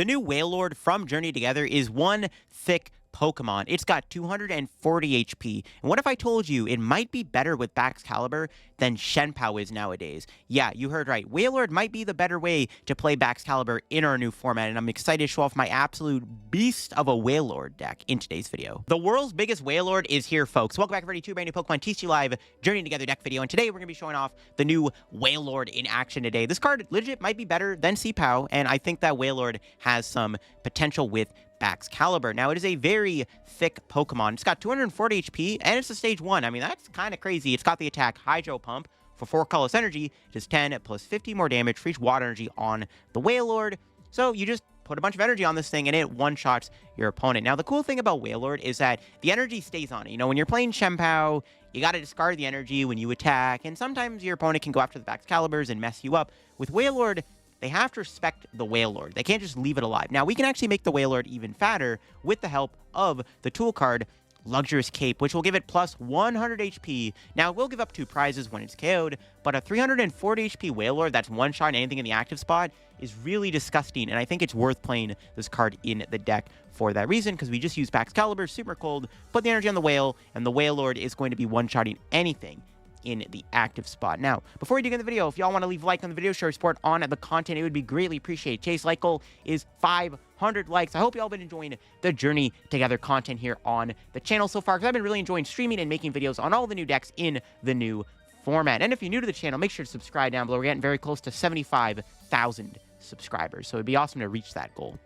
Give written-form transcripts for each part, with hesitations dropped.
The new Wailord from Journey Together is one thick Pokemon. It's got 240 HP. And what if I told you it might be better with Baxcalibur than Shenpao is nowadays? Yeah, you heard right. Wailord might be the better way to play Baxcalibur in our new format, and I'm excited to show off my absolute beast of a Wailord deck in today's video. The world's biggest Wailord is here, folks. Welcome back everybody to a brand new Pokemon TCG Live Journey Together deck video, and today we're going to be showing off the new Wailord in action today. This card legit might be better than Sipao, and I think that Wailord has some potential with Baxcalibur. Now, it is a very thick Pokemon. It's got 240 HP, and it's a stage 1. I mean, that's kind of crazy. It's got the attack Hydro Pump for 4 colorless energy. It is 10 plus 50 more damage for each water energy on the Wailord. So you just put a bunch of energy on this thing, and it one-shots your opponent. Now, the cool thing about Wailord is that the energy stays on it. You know, when you're playing Shenpao, you got to discard the energy when you attack, and sometimes your opponent can go after the Baxcaliburs and mess you up. With Wailord, they have to respect the Wailord. They can't just leave it alive. Now, we can actually make the Wailord even fatter with the help of the tool card, Luxurious Cape, which will give it plus 100 HP. Now, it will give up 2 prizes when it's KO'd, but a 340 HP Wailord that's one-shot anything in the active spot is really disgusting, and I think it's worth playing this card in the deck for that reason, because we just use Baxcalibur, Super Cold, put the energy on the Wail, and the Wailord is going to be one-shotting anything in the active spot. Now, before we dig into the video, if y'all want to leave a like on the video, show your support on the content, it would be greatly appreciated. Chase like goal is 500 likes. I hope y'all been enjoying the Journey Together content here on the channel so far, because I've been really enjoying streaming and making videos on all the new decks in the new format. And if you're new to the channel, make sure to subscribe down below. We're getting very close to 75,000 subscribers, so it'd be awesome to reach that goal.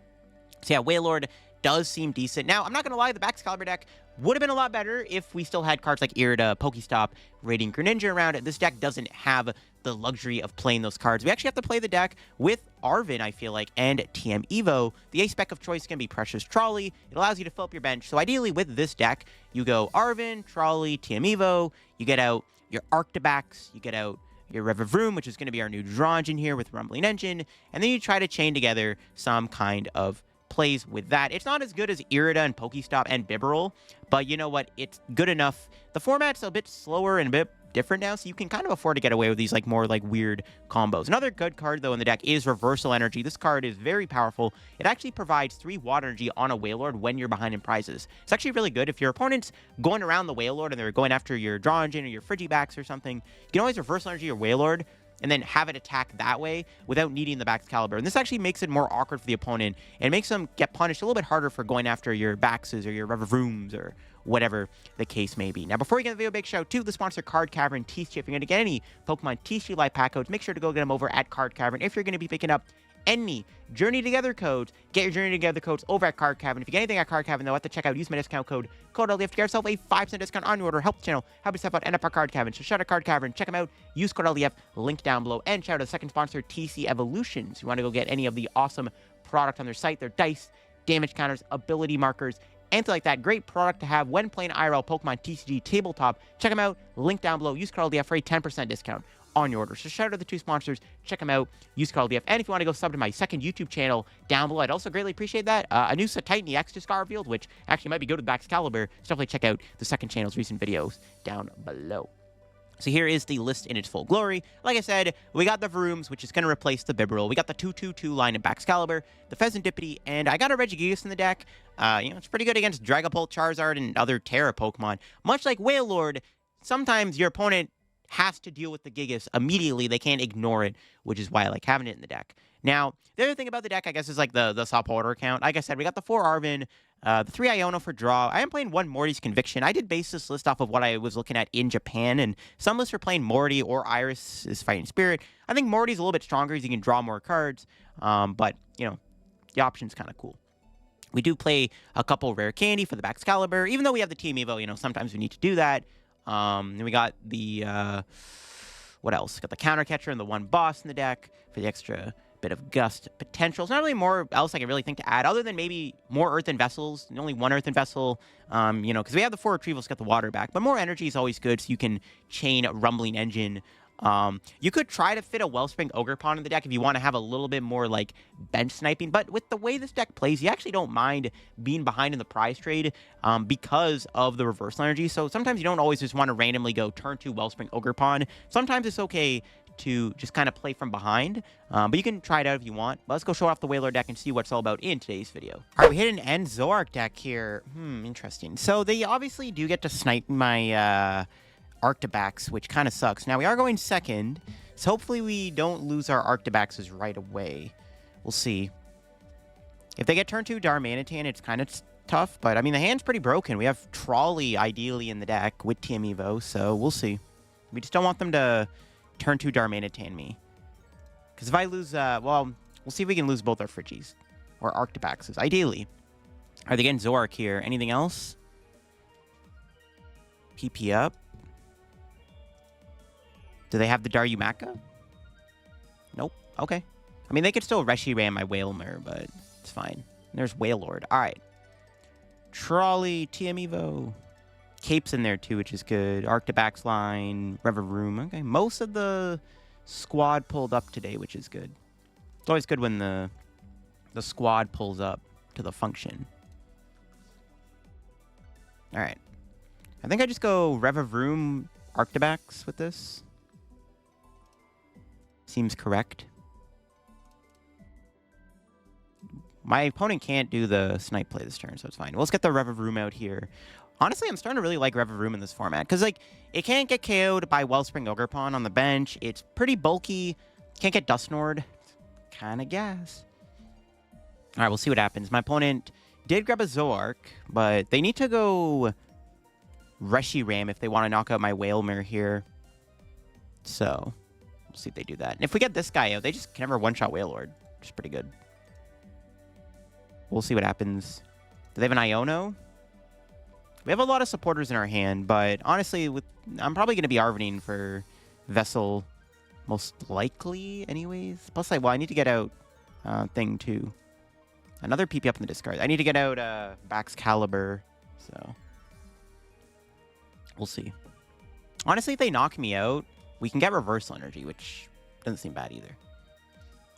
So yeah, Wailord does seem decent. Now, I'm not going to lie, the Baxcalibur deck would have been a lot better if we still had cards like Irida, Pokestop, Radiant Greninja around it. This deck doesn't have the luxury of playing those cards. We actually have to play the deck with Arven, I feel like, and TM Evo. The ace spec of choice can be Precious Trolley. It allows you to fill up your bench. So ideally, with this deck, you go Arven, Trolley, TM Evo. You get out your Arctibax. You get out your Revavroom, which is going to be our new draw engine here with Rumbling Engine. And then you try to chain together some kind of plays with that. It's not as good as Irida and Pokestop and Bibarel, but you know what? It's good enough. The format's a bit slower and a bit different now, so you can kind of afford to get away with these more weird combos. Another good card, though, in the deck is Reversal Energy. This card is very powerful. It actually provides 3 water energy on a Wailord when you're behind in prizes. It's actually really good. If your opponent's going around the Wailord and they're going after your draw engine or your Frigibax or something, you can always Reversal Energy your Wailord and then have it attack that way without needing the Baxcalibur. And this actually makes it more awkward for the opponent and makes them get punished a little bit harder for going after your Baxes or your Revavrooms or whatever the case may be. Now, before we get into the video, big shout out to the sponsor, Card Cavern TCG. If you're going to get any Pokemon TCG Live pack codes, make sure to go get them over at Card Cavern. If you're going to be picking up any Journey Together codes, get your Journey Together codes over at Card Cavern. If you get anything at Card Cavern, though, at the checkout, use my discount code LIF to get yourself a 5% discount on your order. Help the channel, help yourself out, and up our Card Cavern. So shout out Card Cavern, check them out, use code LIF, link down below, and shout out to the second sponsor, TC Evolutions. You want to go get any of the awesome product on their site, their dice, damage counters, ability markers, anything like that. Great product to have when playing IRL Pokemon TCG tabletop. Check them out, link down below, use code LIF for a 10% discount on your order. So shout out to the 2 sponsors, check them out, use code LDF. And if you want to go sub to my second YouTube channel down below, I'd also greatly appreciate that. A new Titan EX just got revealed, which actually might be good with Baxcalibur. So definitely check out the second channel's recent videos down below. So here is the list in its full glory. Like I said, we got the Varooms, which is going to replace the Bibarel. We got the 2/2/2 line of Baxcalibur, the Fezandipiti, and I got a Regigigas in the deck. It's pretty good against Dragapult, Charizard, and other Terra Pokemon. Much like Wailord, sometimes your opponent has to deal with the Gigas immediately. They can't ignore it, which is why I like having it in the deck. Now, the other thing about the deck, I guess, is the supporter count. Like I said, we got the 4 Arven, the 3 Iono for draw. I am playing 1 Morty's Conviction. I did base this list off of what I was looking at in Japan, and some lists are playing Morty or Iris is Fighting Spirit. I think Morty's a little bit stronger as you can draw more cards, but, the option's kind of cool. We do play a couple Rare Candy for the Baxcalibur. Even though we have the Team Evo, sometimes we need to do that. Then we got the, what else? Got the Counter Catcher and the 1 Boss in the deck for the extra bit of gust potential. It's not really more else I can really think to add, other than maybe more Earthen Vessels, and only 1 Earthen Vessel, because we have the 4 Retrievals, got the water back, but more energy is always good, so you can chain Rumbling Engine. You could try to fit a Wellspring Ogerpon in the deck if you want to have a little bit more, bench sniping, but with the way this deck plays, you actually don't mind being behind in the prize trade, because of the reversal energy, so sometimes you don't always just want to randomly go turn 2 Wellspring Ogerpon. Sometimes it's okay to just kind of play from behind. But you can try it out if you want. But let's go show off the Wailord deck and see what it's all about in today's video. All right, we hit an end Zoroark deck here. Interesting. So they obviously do get to snipe my Arctibax, which kind of sucks. Now, we are going second, so hopefully we don't lose our Arctibaxes right away. We'll see. If they get turn 2 Darmanitan, it's kind of tough, but I mean, the hand's pretty broken. We have Trolley ideally in the deck with TM Evo, so we'll see. We just don't want them to turn 2 Darmanitan me. Because if I lose, well, we'll see if we can lose both our Frigis or Arctibaxes, ideally. Are they getting Zoroark here? Anything else? PP up. Do they have the Darumaka? Nope. Okay. I mean, they could still Reshiram my Wailmer, but it's fine. There's Wailord. All right. Trolley, TM Evo. Cape's in there too, which is good. Arctibax line, Revavroom. Okay, most of the squad pulled up today, which is good. It's always good when the squad pulls up to the function. All right. I think I just go Revavroom Arctibax with this. Seems correct. My opponent can't do the snipe play this turn, so it's fine. Let's get the Revavroom out here. Honestly, I'm starting to really like Revavroom in this format. Because, like, it can't get KO'd by Wellspring Ogerpon on the bench. It's pretty bulky. Can't get Dusknored. Kind of gas. All right, we'll see what happens. My opponent did grab a Zoroark, but they need to go Reshiram if they want to knock out my Wailmer here. So, we'll see if they do that. And if we get this guy out, they just can never one-shot Wailord, which is pretty good. We'll see what happens. Do they have an Iono? We have a lot of supporters in our hand, but honestly, I'm probably going to be Arvening for Vessel, most likely, anyways. Plus, well, I need to get out thing, too. Another PP up in the discard. I need to get out Baxcalibur, so we'll see. Honestly, if they knock me out, we can get Reversal Energy, which doesn't seem bad either.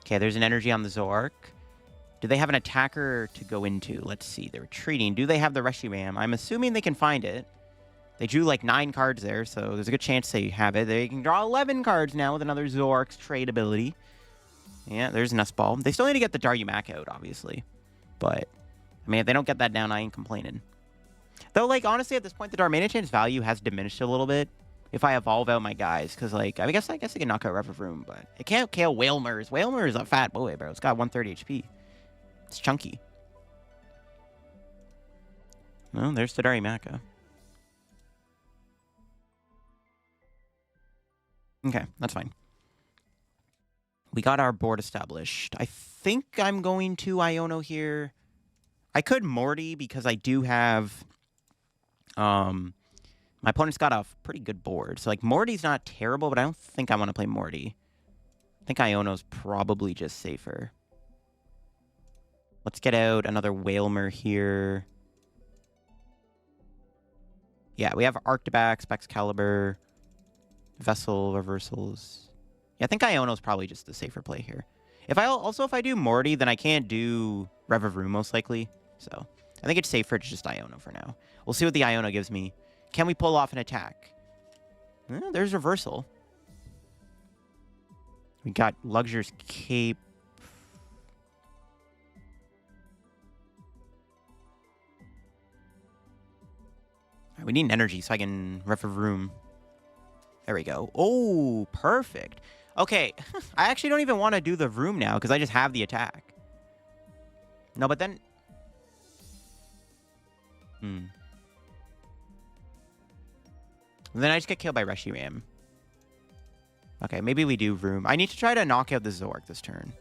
Okay, there's an energy on the Zoroark. Do they have an attacker to go into? Let's see. They're retreating. Do they have the Reshiram? I'm assuming they can find it. They drew like 9 cards there, so there's a good chance they have it. They can draw 11 cards now with another Zoroark's trade ability. Yeah, there's Nest Ball. They still need to get the Darumaka out, obviously. But, I mean, if they don't get that down, I ain't complaining. Though, like, honestly, at this point, the Darmanitan's value has diminished a little bit if I evolve out my guys. Because, like, I guess I can knock out Revavroom, but it can't kill Wailmer's. Wailmer is a fat boy, bro. It's got 130 HP. It's chunky. Well, there's the Darumaka. Okay, that's fine. We got our board established. I think I'm going to Iono here. I could Morty because I do have... my opponent's got a pretty good board. So, like, Morty's not terrible, but I don't think I want to play Morty. I think Iono's probably just safer. Let's get out another Wailmer here. Yeah, we have Arctibax, Baxcalibur, Vessel, Reversals. Yeah, I think Iono's probably just the safer play here. If I do Morty, then I can't do Revavroom most likely. So I think it's safer to just Iono for now. We'll see what the Iono gives me. Can we pull off an attack? There's Reversal. We got Luxur's Cape. We need an energy so I can Revavroom. There we go. Oh, perfect. Okay, I actually don't even want to do the Vroom now because I just have the attack. No, but then... Then I just get killed by Reshiram. Okay, maybe we do Vroom. I need to try to knock out the Zoroark this turn.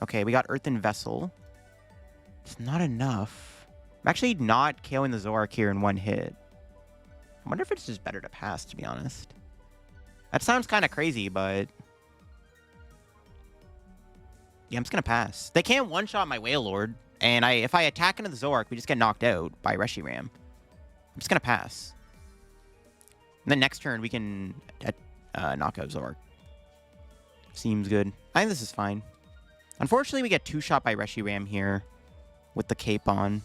Okay, we got Earthen Vessel. It's not enough. I'm actually not KOing the Zoroark here in one hit. I wonder if it's just better to pass, to be honest. That sounds kind of crazy, but... yeah, I'm just going to pass. They can't one-shot my Wailord, and if I attack into the Zoroark, we just get knocked out by Reshiram. I'm just going to pass. And then next turn, we can knock out Zoroark. Seems good. I think this is fine. Unfortunately, we get two-shot by Reshiram here with the cape on.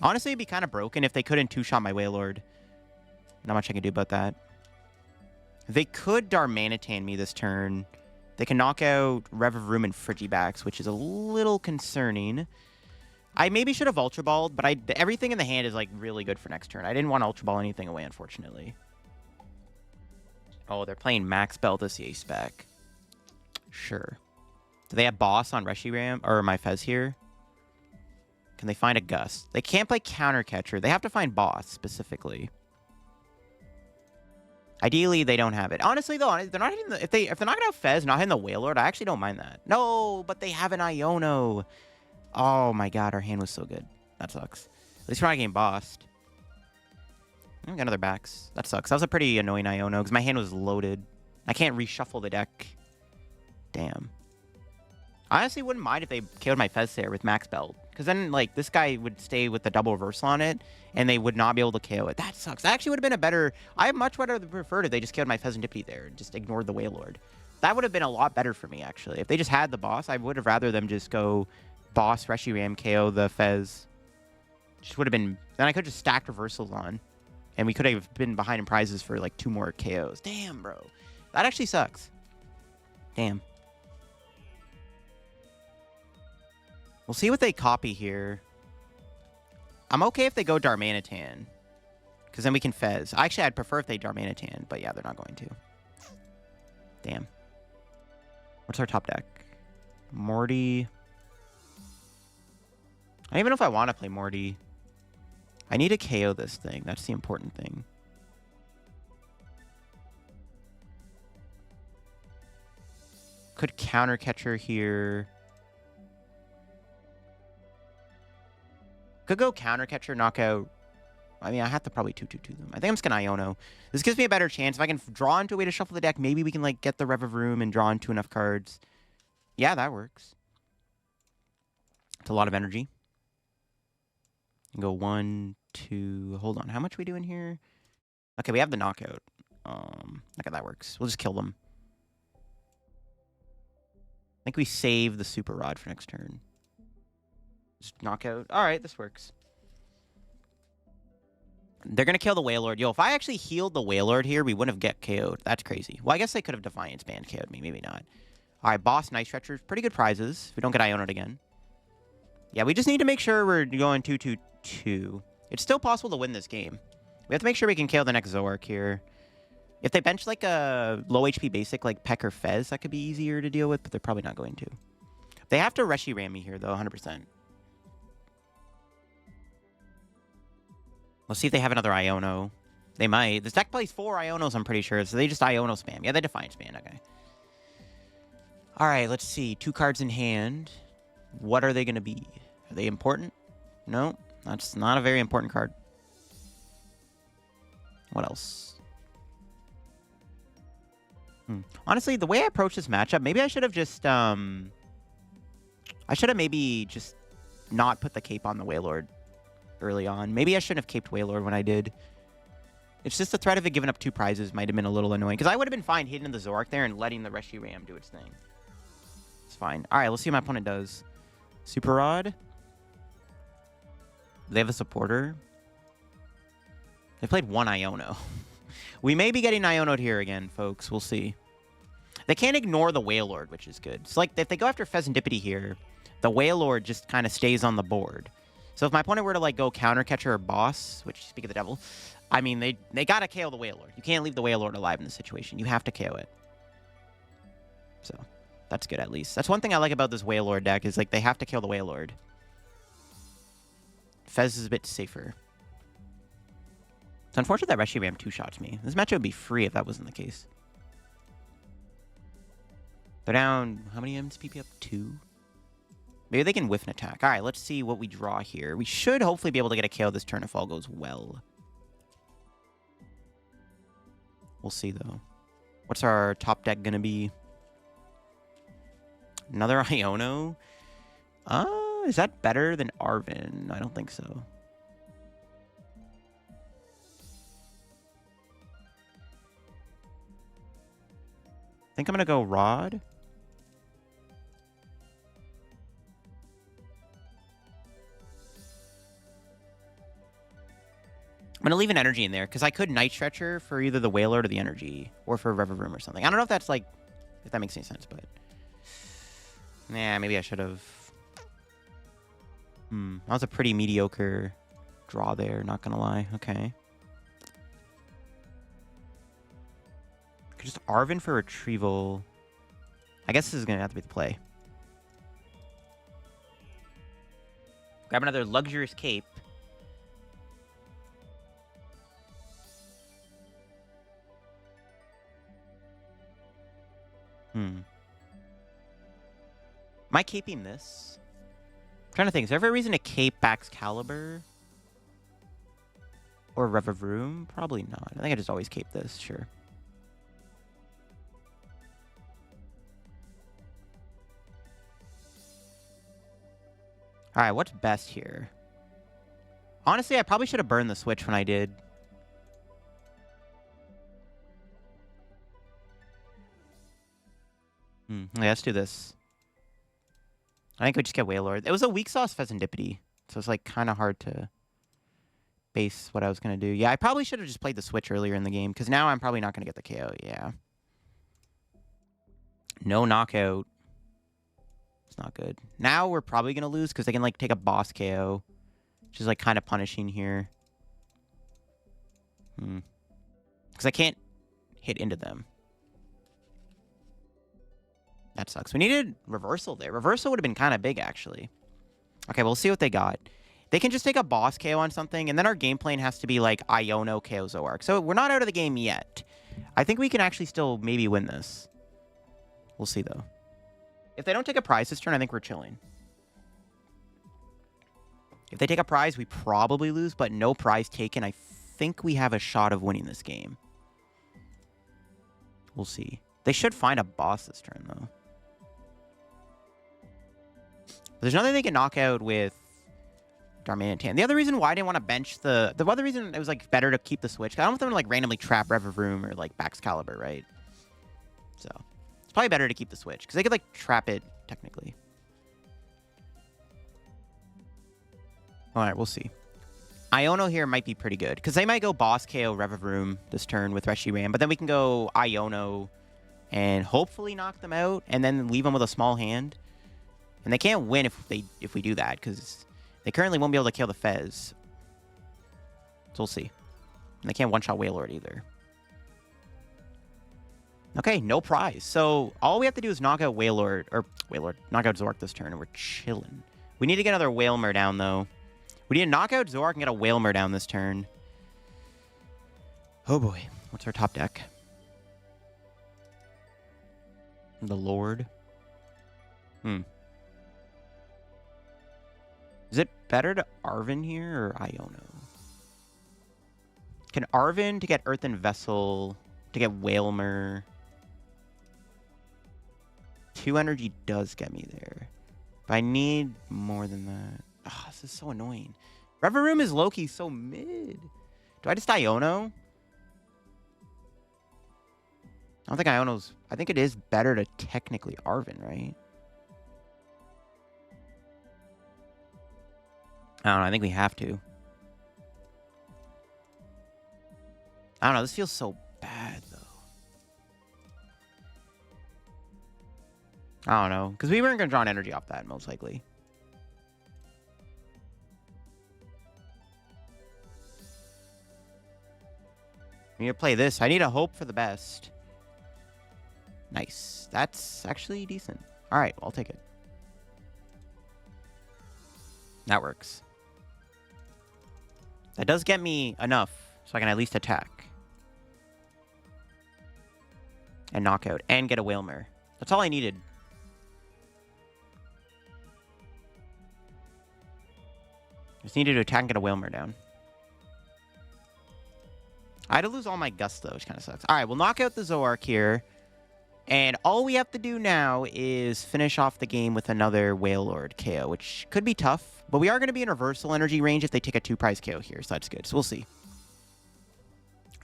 Honestly, it'd be kind of broken if they couldn't two-shot my Wailord. Not much I can do about that. They could Darmanitan me this turn. They can knock out Revavroom and Frigibax, which is a little concerning. I maybe should have Ultra Balled, but everything in the hand is like really good for next turn. I didn't want to Ultra Ball anything away, unfortunately. Oh, they're playing Max Bell this Ace spec. Sure. Do they have Boss on Reshiram or my Fez here? Can they find a Gust? They can't play Counter Catcher. They have to find Boss specifically. Ideally, they don't have it. Honestly, though, they're not hitting if they're knocking out Fez, not hitting the Wailord, I actually don't mind that. No, but they have an Iono. Oh my god, our hand was so good. That sucks. At least we're not getting bossed. We got another Bax. That sucks. That was a pretty annoying Iono because my hand was loaded. I can't reshuffle the deck. Damn. I honestly wouldn't mind if they killed my Fez there with Max Belt. Because then, like, this guy would stay with the double reversal on it, and they would not be able to KO it. That sucks. That actually would have been a better... I much would have preferred if they just killed my Fezandipiti there and just ignored the Wailord. That would have been a lot better for me, actually. If they just had the boss, I would have rather them just go boss, Reshiram, KO the Fez. Just would have been... Then I could just stack reversals on. And we could have been behind in prizes for, like, 2 more KOs. Damn, bro. That actually sucks. Damn. We'll see what they copy here. I'm okay if they go Darmanitan. Because then we can Fez. Actually, I'd prefer if they Darmanitan. But yeah, they're not going to. Damn. What's our top deck? Morty. I don't even know if I want to play Morty. I need to KO this thing. That's the important thing. Could Counter Catcher here. Could go Counter Catcher, knock out. I mean, I have to probably 2-2-2 them. I think I'm just going to Iono. This gives me a better chance. If I can draw into a way to shuffle the deck, maybe we can like get the Revavroom and draw into enough cards. Yeah, that works. It's a lot of energy. And go 1, 2. Hold on. How much are we doing here? Okay, we have the knockout. Okay, that works. We'll just kill them. I think we save the Super Rod for next turn. Just knockout. All right, this works. They're going to kill the Wailord. Yo, if I actually healed the Wailord here, we wouldn't have get KO'd. That's crazy. Well, I guess they could have Defiance Band KO'd me. Maybe not. All right, Boss, Night Stretcher. Pretty good prizes. We don't get Iono'd again. Yeah, we just need to make sure we're going 2-2-2. It's still possible to win this game. We have to make sure we can KO the next Zoroark here. If they bench like a low HP basic like Peck or Fez, that could be easier to deal with, but they're probably not going to. They have to Reshiram me here, though, 100%. Let's see if they have another Iono. They might. This deck plays 4 Ionos, I'm pretty sure, so they just Iono spam. Yeah, they Defiance Spam. Okay. All right, let's see. 2 cards in hand. What are they going to be? Are they important? No, that's not a very important card. What else? Honestly, the way I approach this matchup, maybe I should have just... I should have maybe just not put the cape on the Wailord early on. Maybe I shouldn't have caped Wailord when I did. It's just the threat of it giving up 2 prizes might have been a little annoying. Because I would have been fine hitting the Zoroark there and letting the Reshiram do its thing. It's fine. All right, let's see what my opponent does. Super Rod. They have a supporter. They played 1 Iono. We may be getting Iono'd here again, folks. We'll see. They can't ignore the Wailord, which is good. So, like, if they go after Fezandipiti here, the Wailord just kind of stays on the board. So if my opponent were to, like, go Counter Catcher or Boss, which, speak of the devil, I mean, they got to KO the Wailord. You can't leave the Wailord alive in this situation. You have to KO it. So, that's good, at least. That's one thing I like about this Wailord deck, is, like, they have to kill the Wailord. Fez is a bit safer. It's unfortunate that Reshiram 2-shots me. This matchup would be free if that wasn't the case. They're down... How many MSPP up? 2? Maybe they can whiff an attack. All right, let's see what we draw here. We should hopefully be able to get a KO this turn if all goes well. We'll see, though. What's our top deck going to be? Another Iono? Is that better than Arven? I don't think so. I think I'm going to go Rod. going to leave an energy in there because I could Night Stretcher for either the Wailord or the energy or for Revavroom or something. I don't know if that's like, if that makes any sense, but nah, maybe I should have. That was a pretty mediocre draw there, not going to lie. Okay. Just Arven for Retrieval. I guess this is going to have to be the play. Grab another Luxurious Cape. Am I caping this? I'm trying to think. Is there ever a reason to cape Baxcalibur? Or Revavroom? Probably not. I think I just always cape this. Sure. Alright, what's best here? Honestly, I probably should have burned the Switch when I did. Yeah, let's do this. I think we just get Wailord. It was a weak sauce Fezandipiti, so it's like kind of hard to base what I was going to do. Yeah, I probably should have just played the Switch earlier in the game, because now I'm probably not going to get the KO. Yeah. No knockout. It's not good. Now we're probably going to lose, because they can like take a boss KO, which is like kind of punishing here. Because I can't hit into them. That sucks. We needed reversal there. Reversal would have been kind of big, actually. Okay, we'll see what they got. They can just take a boss KO on something, and then our game plan has to be like Iono KO Zoroark. So we're not out of the game yet. I think we can actually still maybe win this. We'll see, though. If they don't take a prize this turn, I think we're chilling. If they take a prize, we probably lose, but no prize taken. I think we have a shot of winning this game. We'll see. They should find a boss this turn, though. There's nothing they can knock out with Darmanitan. The other reason why I didn't want to bench the other reason it was like better to keep the Switch, I don't want them to like randomly trap Revavroom or like Baxcalibur, right? So it's probably better to keep the Switch because they could like trap it technically. All right, we'll see. Iono here might be pretty good because they might go boss KO Revavroom this turn with Regigigas, but then we can go Iono and hopefully knock them out and then leave them with a small hand. And they can't win if we do that, because they currently won't be able to kill the Fez. So we'll see. And they can't one-shot Wailord either. Okay, no prize. So all we have to do is knock out Wailord, knock out Zoroark this turn, and we're chilling. We need to get another Wailmer down, though. We need to knock out Zoroark and get a Wailmer down this turn. Oh boy, what's our top deck? The Lord. Is it better to Arven here or Iono? Can Arven to get Earthen Vessel, to get Wailmer? 2 energy does get me there. But I need more than that. Oh, this is so annoying. Revavroom is low-key so mid. Do I just Iono? I don't think Iono's... I think it is better to technically Arven, right? I don't know. I think we have to. I don't know. This feels so bad, though. I don't know. Because we weren't going to draw an energy off that, most likely. I need to play this. I need to hope for the best. Nice. That's actually decent. All right. Well, I'll take it. That works. That does get me enough so I can at least attack. And knock out. And get a Wailmer. That's all I needed. Just needed to attack and get a Wailmer down. I had to lose all my Gusto, which kind of sucks. All right, we'll knock out the Zoroark here. And all we have to do now is finish off the game with another Wailord KO, which could be tough. But we are going to be in reversal energy range if they take a 2-prize KO here, so that's good. So we'll see.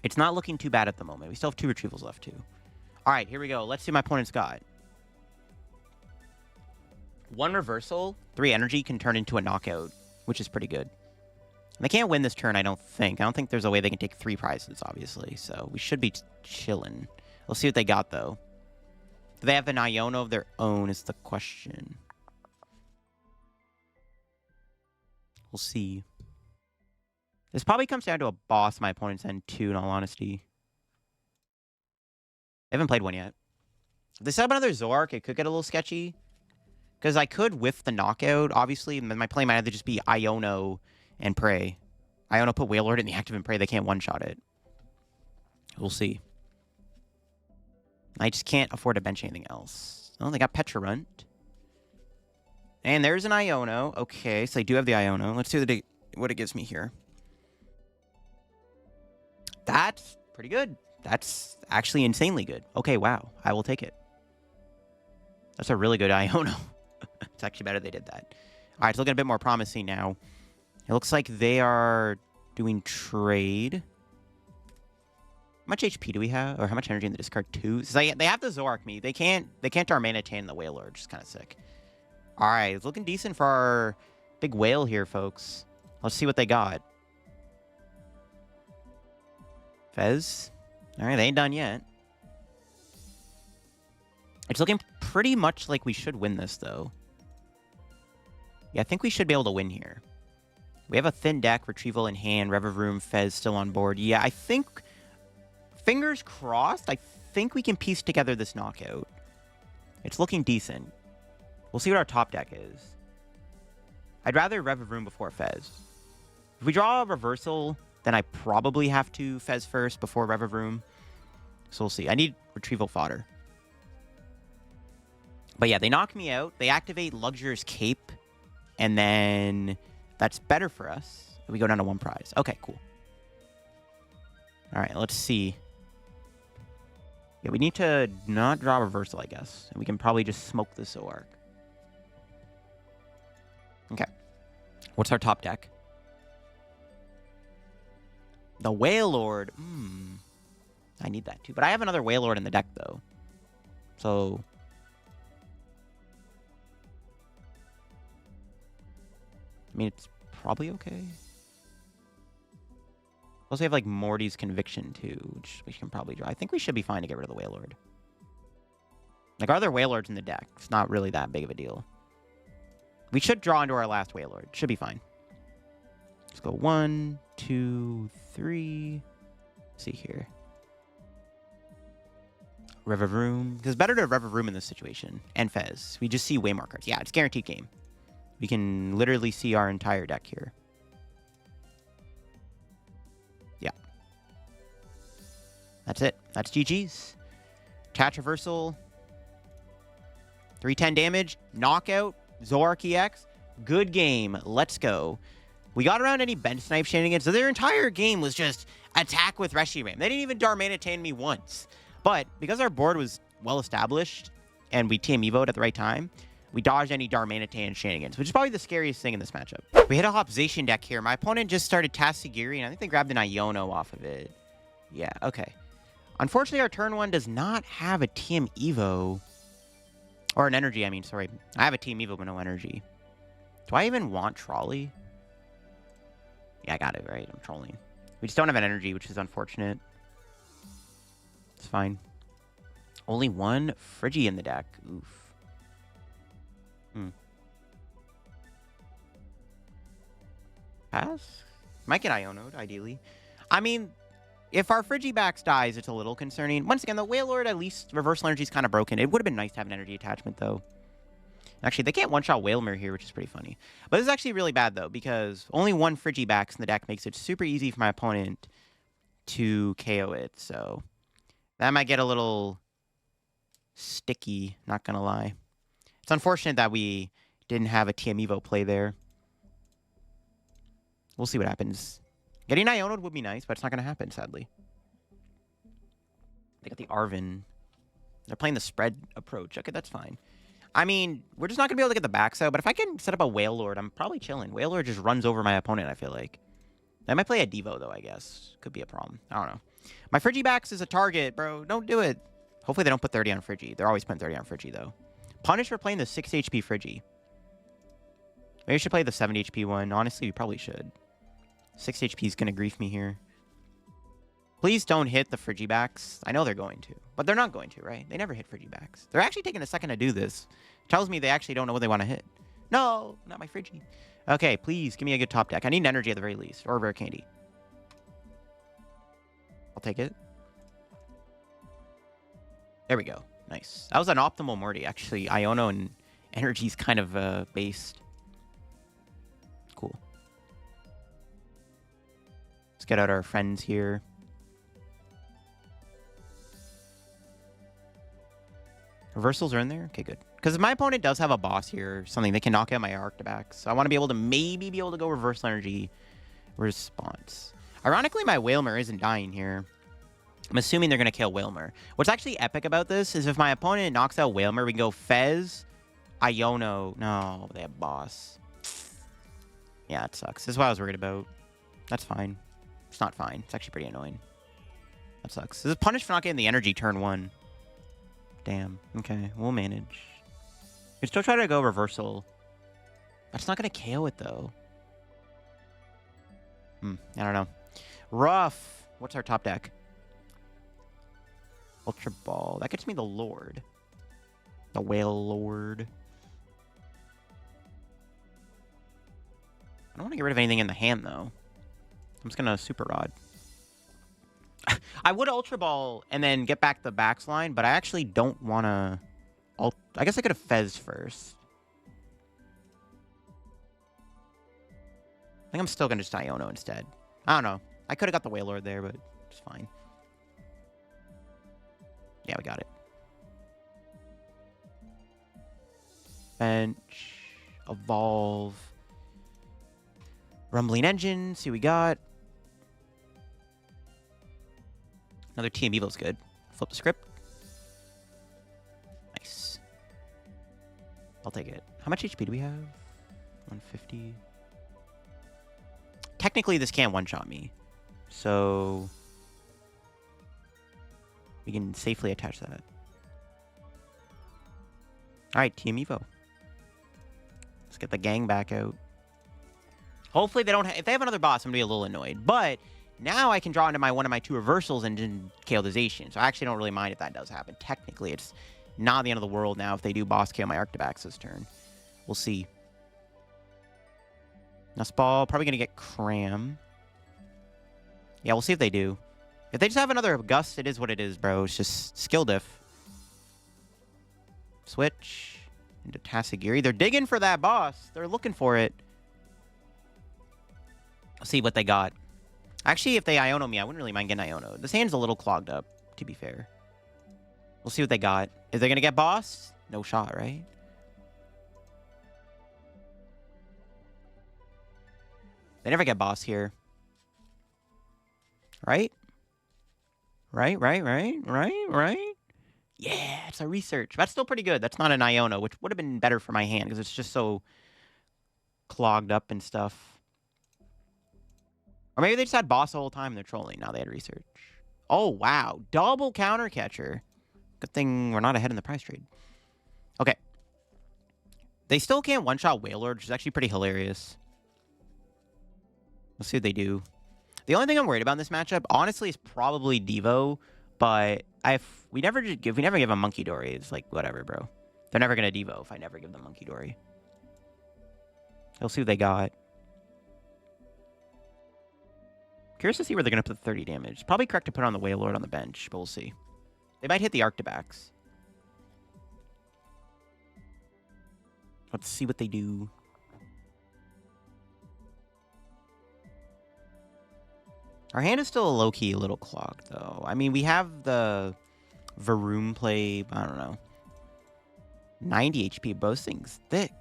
It's not looking too bad at the moment. We still have 2 Retrievals left, too. All right, here we go. Let's see what my opponent's got. 1 reversal, 3 energy can turn into a knockout, which is pretty good. They can't win this turn, I don't think. I don't think there's a way they can take 3 prizes, obviously. So we should be chilling. Let's see what they got, though. Do they have an Iono of their own is the question. We'll see. This probably comes down to a boss my opponent's end, too, in all honesty. I haven't played one yet. If they set up another Zork, it could get a little sketchy. Because I could whiff the knockout, obviously. And my play might either just be Iono and PRE. Iono put Wailord in the active and PRE. They can't one-shot it. We'll see. I just can't afford to bench anything else. Oh, they got Petrarunt. And there's an Iono. Okay, so they do have the Iono. Let's see what it gives me here. That's pretty good. That's actually insanely good. Okay, wow. I will take it. That's a really good Iono. It's actually better they did that. All right, it's looking a bit more promising now. It looks like they are doing trade. How much HP do we have? Or how much energy in the discard? 2? So they have the Zorak me. They can't Darmanitan the Wailord, which is kind of sick. All right, it's looking decent for our big whale here, folks. Let's see what they got. Fez. All right, they ain't done yet. It's looking pretty much like we should win this, though. Yeah, I think we should be able to win here. We have a thin deck, Retrieval in hand, Revavroom, Fez still on board. Yeah, I think, fingers crossed, I think we can piece together this knockout. It's looking decent. We'll see what our top deck is. I'd rather Revavroom before Fez. If we draw a reversal, then I probably have to Fez first before Revavroom. So we'll see. I need Retrieval fodder. But yeah, they knock me out. They activate Luxurious Cape. And then that's better for us. We go down to 1 prize. Okay, cool. All right, let's see. Yeah, we need to not draw reversal, I guess. And we can probably just smoke the Zoark. Okay. What's our top deck? The Wailord. I need that too. But I have another Wailord in the deck, though. So I mean, it's probably okay. Plus, we have, like, Morty's Conviction, too, which we can probably draw. I think we should be fine to get rid of the Wailord. Like, are there Wailords in the deck? It's not really that big of a deal. We should draw into our last Wailord. Should be fine. Let's go 1, 2, 3. Let's see here. Revavroom. Because it's better to Revavroom in this situation. And Fez. We just see way more cards. Yeah, it's guaranteed game. We can literally see our entire deck here. Yeah. That's it. That's GG's. Attach reversal. 310 damage. Knockout. Zoark EX. Good game. Let's go. We got around any bench snipe shenanigans. So their entire game was just attack with Reshiram. They didn't even Darmanitan me once. But because our board was well established and we Team Evo'd at the right time, we dodged any Darmanitan shenanigans, which is probably the scariest thing in this matchup. We hit a Hopzation deck here. My opponent just started Tasigiri, and I think they grabbed an Iono off of it. Yeah, okay. Unfortunately, our turn 1 does not have a Team Evo. Or an energy, I mean, sorry. I have a Team Evo, but no energy. Do I even want Trolley? Yeah, I got it, right? I'm trolling. We just don't have an energy, which is unfortunate. It's fine. Only 1 Frigi in the deck. Oof. Pass? Might get Iono'd, ideally. I mean, if our Frigibax dies, it's a little concerning. Once again, the Wailord, at least reversal energy is kind of broken. It would have been nice to have an energy attachment, though. Actually, they can't one-shot Wailmer here, which is pretty funny. But this is actually really bad, though, because only 1 Frigibax in the deck makes it super easy for my opponent to KO it. So that might get a little sticky, not going to lie. It's unfortunate that we didn't have a TM Evo play there. We'll see what happens. Getting Iono'd would be nice, but it's not going to happen, sadly. They got the Arven. They're playing the spread approach. Okay, that's fine. I mean, we're just not going to be able to get the backs out, but if I can set up a Wailord, I'm probably chilling. Wailord just runs over my opponent, I feel like. I might play a Devo, though, I guess. Could be a problem. I don't know. My Frigibax is a target, bro. Don't do it. Hopefully they don't put 30 on Frigi. They're always putting 30 on Frigi, though. Punish for playing the 6 HP Frigi. Maybe we should play the 7 HP one. Honestly, we probably should. 6 HP is going to grief me here. Please don't hit the Frigibax. I know they're going to, but they're not going to, right? They never hit Frigibax. They're actually taking a second to do this. Tells me they actually don't know what they want to hit. No, not my Frigi. Okay, please give me a good top deck. I need an energy at the very least, or rare candy. I'll take it. There we go. Nice. That was an optimal Morty, actually. Iono and energy's kind of based. Cool. Let's get out our friends here. Reversals are in there? Okay, good. Because if my opponent does have a boss here or something, they can knock out my Arctibax. So I want to be able to maybe go reversal energy response. Ironically, my Wailmer isn't dying here. I'm assuming they're going to kill Wailmer. What's actually epic about this is if my opponent knocks out Wailmer, we can go Fez, Iono. No, they have boss. Yeah, it sucks. This is what I was worried about. That's fine. It's not fine. It's actually pretty annoying. That sucks. This is punished for not getting the energy turn 1. Damn. Okay, we'll manage. You still try to go reversal. That's not going to KO it, though. I don't know. Rough. What's our top deck? Ultra Ball. That gets me the Lord. The Wailord. I don't want to get rid of anything in the hand, though. I'm just going to Super Rod. I would Ultra Ball and then get back the backs line, but I actually don't want to... I guess I could have Fez first. I think I'm still going to just Iono instead. I don't know. I could have got the Wailord there, but it's fine. Yeah, we got it. Bench. Evolve. Rumbling Engine. See what we got. Another Team Evil's good. Flip the script. Nice. I'll take it. How much HP do we have? 150. Technically, this can't one-shot me. So... we can safely attach that. Alright, Team Evo. Let's get the gang back out. Hopefully they don't... if they have another boss, I'm going to be a little annoyed. But... now I can draw into one of my 2 reversals and then KO the Zacian. So I actually don't really mind if that does happen. Technically, it's not the end of the world now if they do boss KO my Arctibax this turn. We'll see. Nest Ball, probably going to get Cram. Yeah, we'll see if they do. If they just have another Gust, it is what it is, bro. It's just skill diff. Switch into Tatsugiri. They're digging for that boss. They're looking for it. Let's see what they got. Actually, if they Iono me, I wouldn't really mind getting Iono. This hand's a little clogged up, to be fair. We'll see what they got. If they're going to get boss, no shot, right? They never get boss here. Right? Right? Yeah, it's a research. That's still pretty good. That's not an Iono, which would have been better for my hand because it's just so clogged up and stuff. Or maybe they just had boss the whole time and they're trolling. Now they had research. Oh, wow. Double counter catcher. Good thing we're not ahead in the price trade. Okay. They still can't one-shot Wailord, which is actually pretty hilarious. Let's see what they do. The only thing I'm worried about in this matchup, honestly, is probably Devo. But we never give them Monkey Dory. It's like, whatever, bro. They're never going to Devo if I never give them Monkey Dory. We'll see what they got. Curious to see where they're going to put the 30 damage. Probably correct to put on the Wailord on the bench, but we'll see. They might hit the Arctibax. Let's see what they do. Our hand is still low-key a little clogged, though. I mean, we have the Varoom play, I don't know, 90 HP. Both things thick.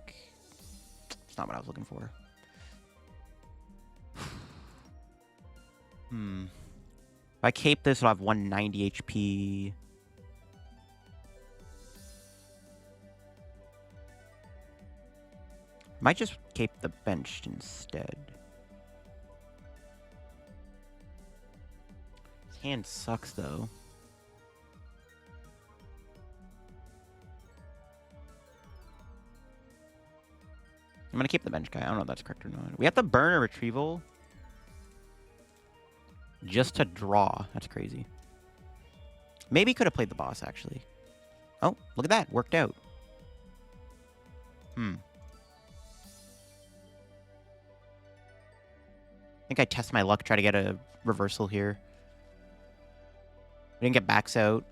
It's not what I was looking for. If I cape this, I'll have 190 HP. Might just cape the bench instead. His hand sucks, though. I'm going to keep the bench guy. I don't know if that's correct or not. We have to burn a Retrieval. Just to draw. That's crazy. Maybe could have played the boss, actually. Oh, look at that. Worked out. I think I test my luck, try to get a reversal here. We didn't get backs out.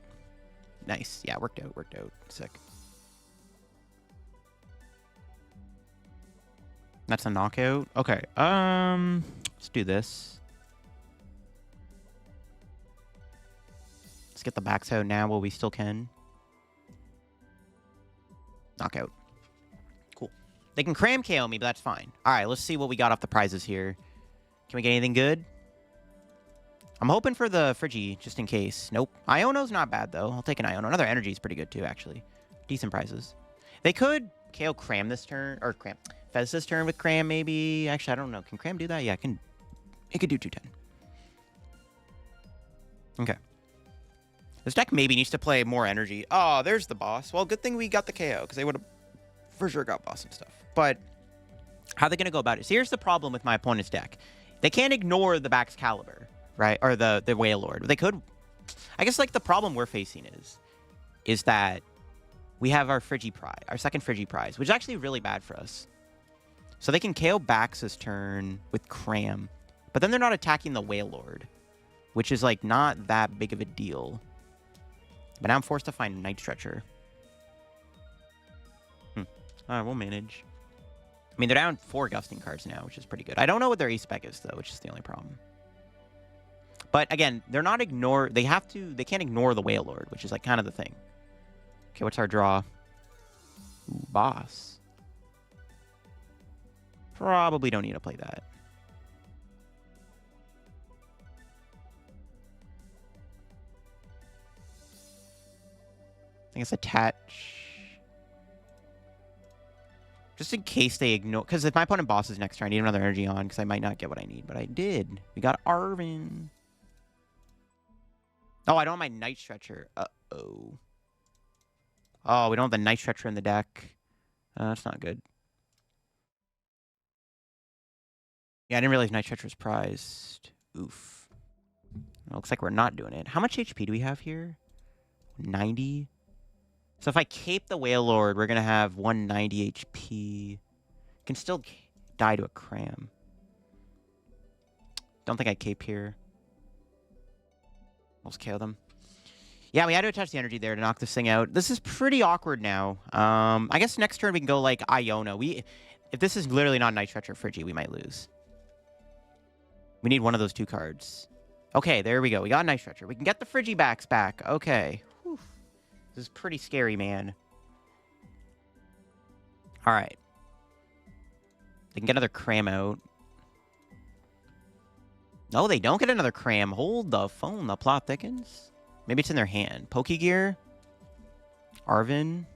Nice. Yeah, worked out, worked out. Sick. That's a knockout. Okay. Let's do this. Let's get the backs out now while we still can. Knockout. Cool. They can cram KO me, but that's fine. All right, let's see what we got off the prizes here. Can we get anything good? I'm hoping for the Frigi, just in case. Nope. Iono's not bad, though. I'll take an Iono. Another energy is pretty good, too, actually. Decent prizes. They could KO Cram this turn, or Cram. Fez this turn with Cram, maybe. Actually, I don't know. Can Cram do that? Yeah, it can. It could do 210. Okay. This deck maybe needs to play more energy. Oh, there's the boss. Well, good thing we got the KO, because they would have for sure got boss and stuff. But how are they going to go about it? So here's the problem with my opponent's deck. They can't ignore the Baxcalibur, right? Or the Wailord. They could. I guess, like, the problem we're facing is that we have our Frigi prize, our second Frigi prize, which is actually really bad for us. So they can KO Bax this turn with Cram, but then they're not attacking the Wailord, which is, like, not that big of a deal. But now I'm forced to find Night Stretcher. All right, we'll manage. I mean, they're down 4 Gusting cards now, which is pretty good. I don't know what their ace spec is, though, which is the only problem. But, again, they're not ignore... They can't ignore the Wailord, which is, like, kind of the thing. Okay, what's our draw? Ooh, boss. Probably don't need to play that. I think it's attach. Just in case they ignore... Because if my opponent bosses next turn, I need another energy on, because I might not get what I need. But I did. We got Arven. Oh, I don't have my Night Stretcher. Uh-oh. Oh, we don't have the Night Stretcher in the deck. That's not good. Yeah, I didn't realize Night Stretcher was prized. Oof. It looks like we're not doing it. How much HP do we have here? 90? So if I cape the Wailord, we're going to have 190 HP. Can still die to a Cram. Don't think I cape here. Let's KO them. Yeah, we had to attach the energy there to knock this thing out. This is pretty awkward now. I guess next turn we can go like Iono. If this is literally not Night Stretcher Frigi, we might lose. We need one of those 2 cards. Okay, there we go. We got Night Stretcher. We can get the Frigibax back. Okay. Whew. This is pretty scary, man. All right. They can get another Cram out. No, they don't get another Cram. Hold the phone. The plot thickens. Maybe it's in their hand. Pokegear. Arven.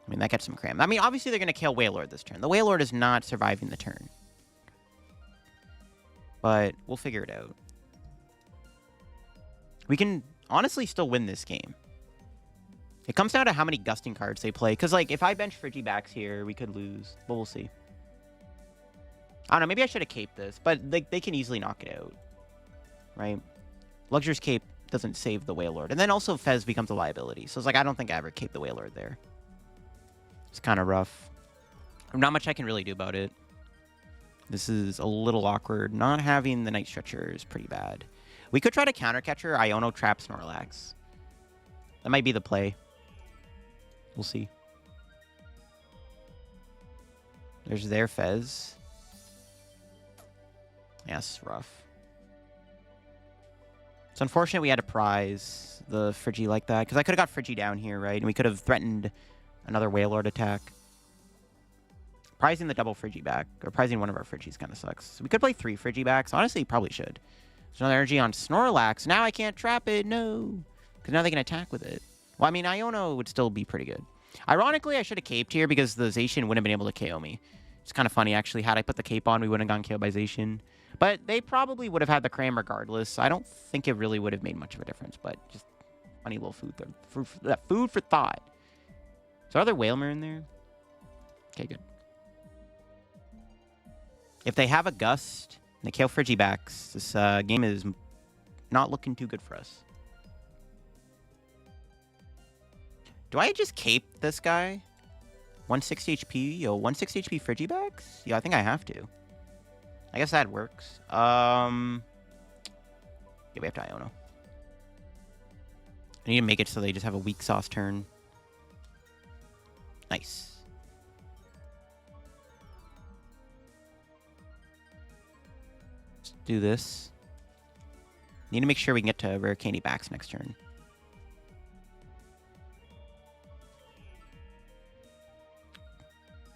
I mean, that gets some Cram. I mean, obviously they're going to kill Wailord this turn. The Wailord is not surviving the turn. But we'll figure it out. We can honestly still win this game. It comes down to how many Gusting cards they play. Because, like, if I bench Frigibax here, we could lose. But we'll see. I don't know. Maybe I should have caped this. But they can easily knock it out. Right? Luxurious Cape doesn't save the Wailord. And then also Fez becomes a liability. So it's like, I don't think I ever caped the Wailord there. It's kind of rough. Not much I can really do about it. This is a little awkward. Not having the Night Stretcher is pretty bad. We could try to countercatcher Iono trap Snorlax. That might be the play. We'll see. There's their Fez. Yeah, it's rough. It's unfortunate we had to prize the Frigi like that, because I could have got Frigi down here, right? And we could have threatened another Wailord attack. Prizing the double Frigi back, or prizing one of our Frigis kind of sucks. So we could play 3 Frigibacks. Honestly, probably should. There's another energy on Snorlax. Now I can't trap it. No. Because now they can attack with it. Well, I mean, Iono would still be pretty good. Ironically, I should have caped here because the Zacian wouldn't have been able to KO me. It's kind of funny, actually. Had I put the cape on, we wouldn't have gotten KO'd by Zacian. But they probably would have had the Cram regardless. I don't think it really would have made much of a difference. But just funny little food for thought. So are there Wailmer in there? Okay, good. If they have a Gust, They kill Frigibax. This game is not looking too good for us. Do I just cape this guy? 160 HP? Yo, 160 HP Frigibax? Yeah, I think I have to. I guess that works. Yeah, we have to Iono. I need to make it so they just have a weak sauce turn. Nice. Let's do this. Need to make sure we can get to Rare Candy Bax next turn.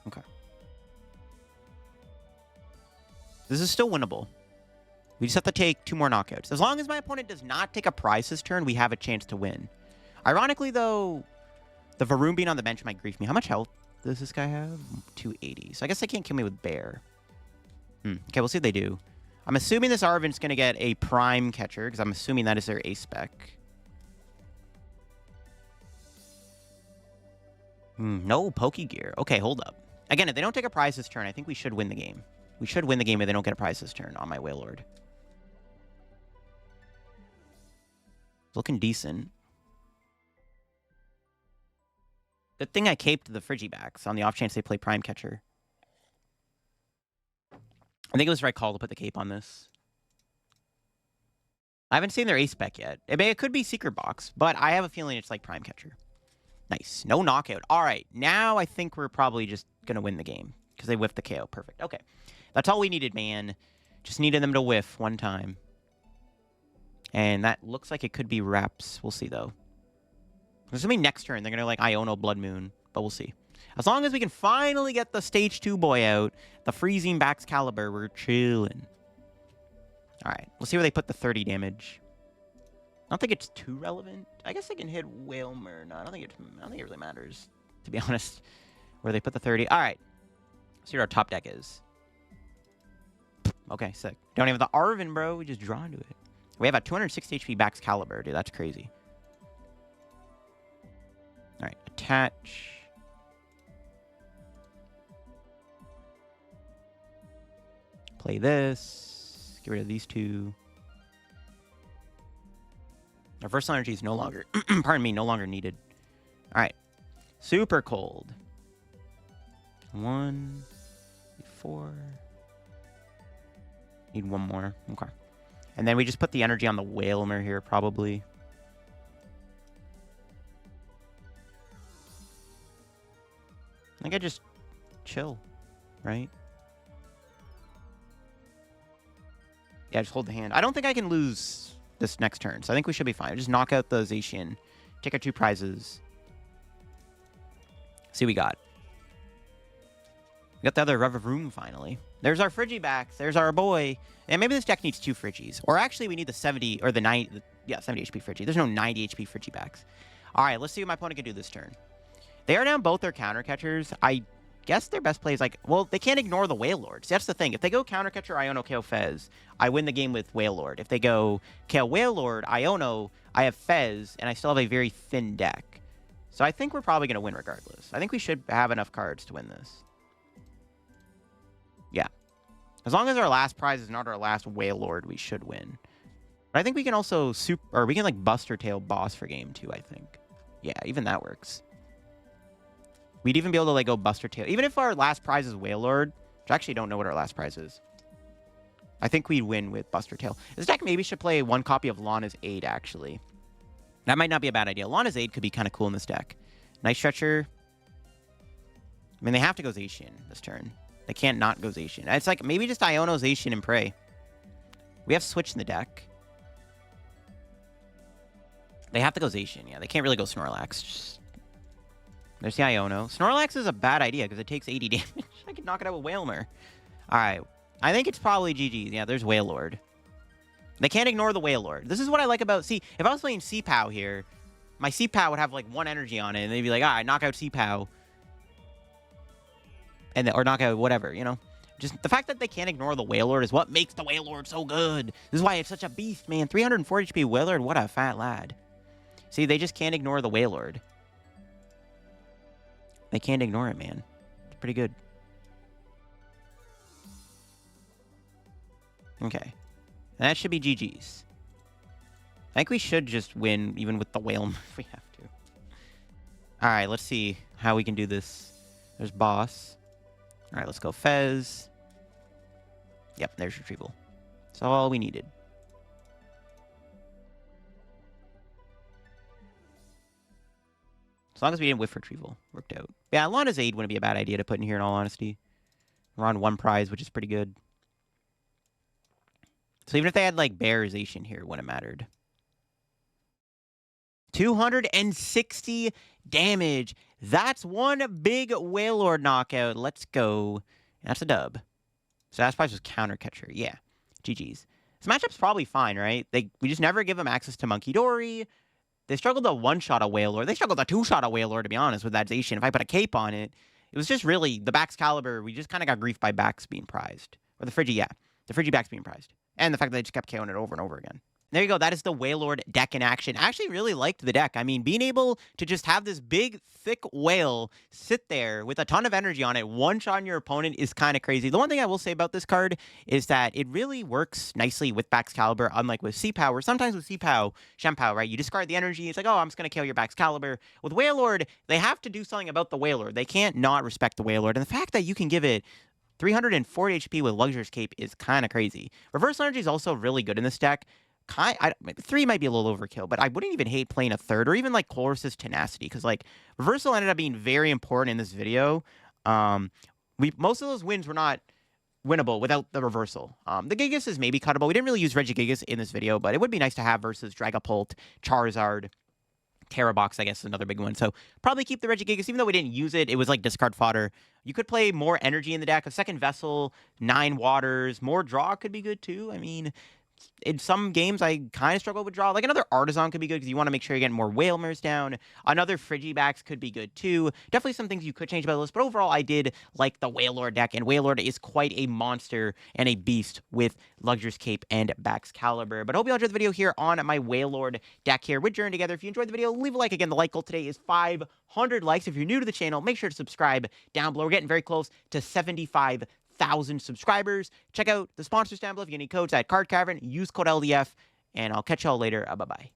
Okay. This is still winnable. We just have to take 2 more knockouts. As long as my opponent does not take a prize this turn, we have a chance to win. Ironically, though, the Varoom being on the bench might grief me. How much health does this guy have? 280. So I guess they can't kill me with Bear. Okay, we'll see what they do. I'm assuming this Arven's going to get a Prime Catcher, because I'm assuming that is their A-Spec. No Pokegear. Okay, hold up. Again, if they don't take a prize this turn, I think we should win the game. We should win the game if they don't get a prize this turn on my Wailord. It's looking decent. Good thing I caped the Frigibax on the off chance they play Prime Catcher. I think it was the right call to put the cape on this. I haven't seen their A-Spec yet. It could be Secret Box, but I have a feeling it's like Prime Catcher. Nice. No knockout. All right. Now I think we're probably just going to win the game because they whiffed the KO. Perfect. Okay. That's all we needed, man. Just needed them to whiff one time. And that looks like it could be reps. We'll see, though. Assuming next turn, they're going to, like, Iono Blood Moon. But we'll see. As long as we can finally get the Stage 2 boy out, the freezing Baxcalibur, we're chilling. All right. We'll see where they put the 30 damage. I don't think it's too relevant. I guess I can hit Wailmer. No, I don't think it really matters, to be honest, where they put the 30. All right. Let's see what our top deck is. Okay, sick. Don't even have the Arven, bro. We just draw into it. We have a 260 HP Baxcalibur, dude. That's crazy. All right, attach. Play this. Get rid of these 2. Our versatile energy is no longer, pardon me, no longer needed. All right, super cold. 1, 4. Need 1 more. Okay. And then we just put the energy on the Wailmer here, probably. I think I just chill, right? Yeah, just hold the hand. I don't think I can lose this next turn, so I think we should be fine. Just knock out the Zacian. Take our 2 prizes. See what we got. We got the other Revavroom finally. There's our Frigibax. There's our boy. And maybe this deck needs 2 Frigis. Or actually, we need the 70 or the 90. Yeah, 70 HP Frigi. There's no 90 HP Frigibax. All right, let's see what my opponent can do this turn. They are down both their counter catchers. I guess their best play is like, well, they can't ignore the Wailord. See, that's the thing. If they go counter catcher, Iono, KO, Fez, I win the game with Wailord. If they go KO, Wailord, Iono, I have Fez, and I still have a very thin deck. So I think we're probably going to win regardless. I think we should have enough cards to win this. Yeah. As long as our last prize is not our last Wailord, we should win. But I think we can also we can like Buster Tail boss for game 2, I think. Yeah, even that works. We'd even be able to like go Buster Tail. Even if our last prize is Wailord, which I actually don't know what our last prize is. I think we'd win with Buster Tail. This deck maybe should play 1 copy of Lana's Aid, actually. That might not be a bad idea. Lana's Aid could be kind of cool in this deck. Night Stretcher. I mean, they have to go Zacian this turn. They can't not go Zacian. It's like maybe just Iono, Zacian, and Prey. We have Switch in the deck. They have to go Zacian. Yeah, they can't really go Snorlax. There's the Iono. Snorlax is a bad idea because it takes 80 damage. I could knock it out with Wailmer. All right. I think it's probably GG. Yeah, there's Wailord. They can't ignore the Wailord. This is what I like about... See, if I was playing C-POW here, my C-POW would have like 1 energy on it, and they'd be like, all right, knock out C-POW. Or knock out whatever, you know? Just the fact that they can't ignore the Wailord is what makes the Wailord so good. This is why it's such a beast, man. 340 HP Wailord, what a fat lad. See, they just can't ignore the Wailord. They can't ignore it, man. It's pretty good. Okay. That should be GG's. I think we should just win, even with the Wailmer if we have to. All right, let's see how we can do this. There's Boss. All right, let's go Fez. Yep, there's Retrieval. That's all we needed. As long as we didn't whiff Retrieval. Worked out. Yeah, Lana's Aid wouldn't be a bad idea to put in here, in all honesty. We're on 1 prize, which is pretty good. So even if they had, like, Bearization here, it wouldn't have mattered. 260 damage. That's one big Wailord knockout. Let's go. That's a dub. So that's probably just counter catcher. Yeah. GG's. This matchup's probably fine, right? We just never give them access to Monkey Dory. They struggled to one-shot a Wailord. They struggled to two-shot a Wailord, to be honest, with that Zation. If I put a cape on it, it was just really the Baxcalibur. We just kind of got grief by Bax being prized. Or the Frigi, yeah. The Frigibax being prized. And the fact that they just kept KOing it over and over again. There you go. That is the Wailord deck in action. I actually really liked the deck. I mean, being able to just have this big, thick whale sit there with a ton of energy on it, one-shot your opponent is kind of crazy. The one thing I will say about this card is that it really works nicely with Baxcalibur, unlike with C-PAL, where sometimes with C-PAL, Shen-PAL, right, you discard the energy, it's like, oh, I'm just going to kill your Baxcalibur. With Wailord, they have to do something about the Wailord. They can't not respect the Wailord. And the fact that you can give it 340 HP with Luxurious Cape is kind of crazy. Reverse Energy is also really good in this deck. 3 might be a little overkill, but I wouldn't even hate playing a 3rd or even like Colress's Tenacity, because like Reversal ended up being very important in this video. Most of those wins were not winnable without the Reversal. The Gigas is maybe cuttable. We didn't really use Regigigas in this video, but it would be nice to have versus Dragapult, Charizard, Terrabox, I guess, is another big one. So probably keep the Regigigas, even though we didn't use it. It was like discard fodder. You could play more energy in the deck. A second Vessel, 9 Waters, more draw could be good too. I mean, in some games, I kind of struggle with draw. Like another Artazon could be good because you want to make sure you're getting more Wailmers down. Another Frigibax could be good too. Definitely some things you could change about the list. But overall, I did like the Wailord deck. And Wailord is quite a monster and a beast with Luxurious Cape and Baxcalibur. But I hope you all enjoyed the video here on my Wailord deck here with Journey Together. If you enjoyed the video, leave a like. Again, the like goal today is 500 likes. If you're new to the channel, make sure to subscribe down below. We're getting very close to 75,000 subscribers. Check out the sponsors down below. If you get any codes at Card Cavern, use code LDF, and I'll catch y'all later. Bye-bye.